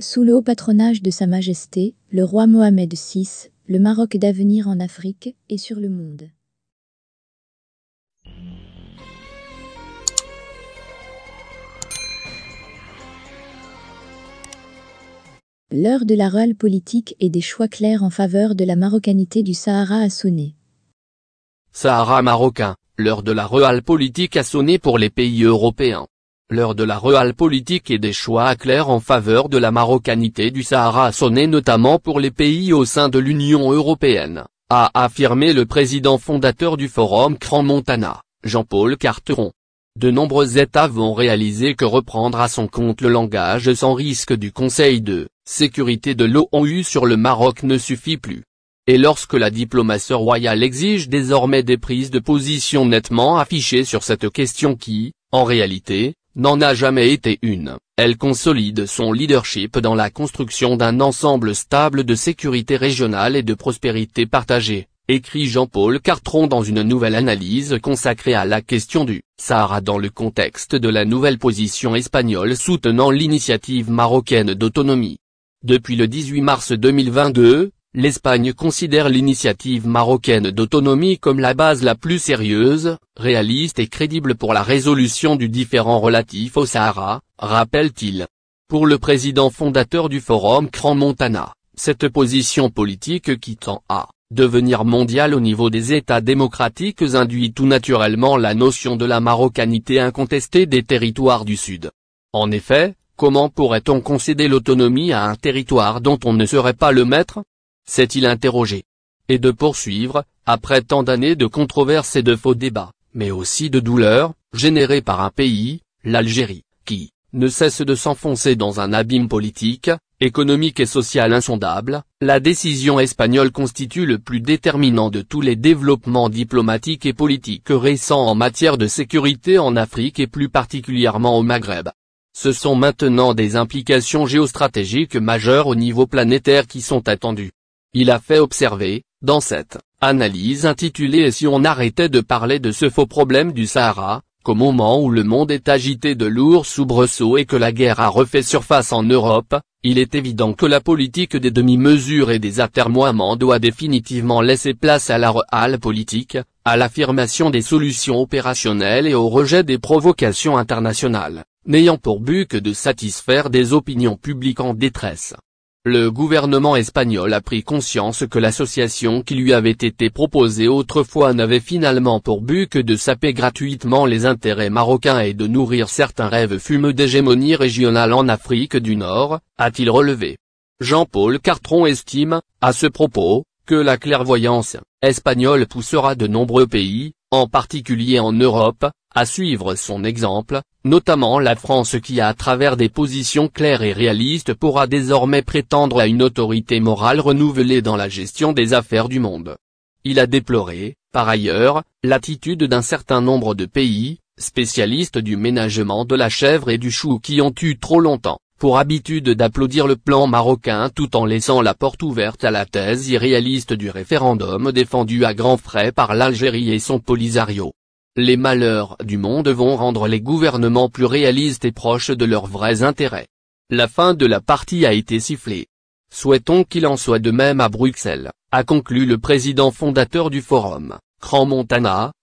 Sous le haut patronage de Sa Majesté, le roi Mohamed VI, le Maroc d'avenir en Afrique et sur le monde. L'heure de la réelle politique et des choix clairs en faveur de la marocanité du Sahara a sonné. Sahara marocain, l'heure de la réelle politique a sonné pour les pays européens. L'heure de la réelle politique et des choix clairs en faveur de la marocanité du Sahara a sonné notamment pour les pays au sein de l'Union européenne, a affirmé le président fondateur du Forum Crans-Montana, Jean-Paul Carteron. De nombreux États vont réaliser que reprendre à son compte le langage sans risque du Conseil de sécurité de l'ONU sur le Maroc ne suffit plus. Et lorsque la diplomatie royale exige désormais des prises de position nettement affichées sur cette question qui, en réalité, n'en a jamais été une, elle consolide son leadership dans la construction d'un ensemble stable de sécurité régionale et de prospérité partagée, écrit Jean-Paul Carteron dans une nouvelle analyse consacrée à la question du Sahara dans le contexte de la nouvelle position espagnole soutenant l'initiative marocaine d'autonomie. Depuis le 18 mars 2022, l'Espagne considère l'initiative marocaine d'autonomie comme la base la plus sérieuse, réaliste et crédible pour la résolution du différend relatif au Sahara, rappelle-t-il. Pour le président fondateur du Forum Crans-Montana, cette position politique qui tend à devenir mondiale au niveau des États démocratiques induit tout naturellement la notion de la marocanité incontestée des territoires du Sud. En effet, comment pourrait-on concéder l'autonomie à un territoire dont on ne serait pas le maître ? S'est-il interrogé. Et de poursuivre, après tant d'années de controverses et de faux débats, mais aussi de douleurs, générées par un pays, l'Algérie, qui ne cesse de s'enfoncer dans un abîme politique, économique et social insondable, la décision espagnole constitue le plus déterminant de tous les développements diplomatiques et politiques récents en matière de sécurité en Afrique et plus particulièrement au Maghreb. Ce sont maintenant des implications géostratégiques majeures au niveau planétaire qui sont attendues. Il a fait observer, dans cette analyse intitulée « Et si on arrêtait de parler de ce faux problème du Sahara », qu'au moment où le monde est agité de lourds soubresauts et que la guerre a refait surface en Europe, il est évident que la politique des demi-mesures et des atermoiements doit définitivement laisser place à la réelle politique, à l'affirmation des solutions opérationnelles et au rejet des provocations internationales, n'ayant pour but que de satisfaire des opinions publiques en détresse. Le gouvernement espagnol a pris conscience que l'association qui lui avait été proposée autrefois n'avait finalement pour but que de saper gratuitement les intérêts marocains et de nourrir certains rêves fumeux d'hégémonie régionale en Afrique du Nord, a-t-il relevé. Jean-Paul Carteron estime, à ce propos, que la clairvoyance espagnole poussera de nombreux pays, en particulier en Europe, à suivre son exemple, notamment la France qui à travers des positions claires et réalistes pourra désormais prétendre à une autorité morale renouvelée dans la gestion des affaires du monde. Il a déploré, par ailleurs, l'attitude d'un certain nombre de pays, spécialistes du ménagement de la chèvre et du chou qui ont eu trop longtemps pour habitude d'applaudir le plan marocain tout en laissant la porte ouverte à la thèse irréaliste du référendum défendu à grands frais par l'Algérie et son Polisario. Les malheurs du monde vont rendre les gouvernements plus réalistes et proches de leurs vrais intérêts. La fin de la partie a été sifflée. Souhaitons qu'il en soit de même à Bruxelles, a conclu le président fondateur du Forum Crans-Montana,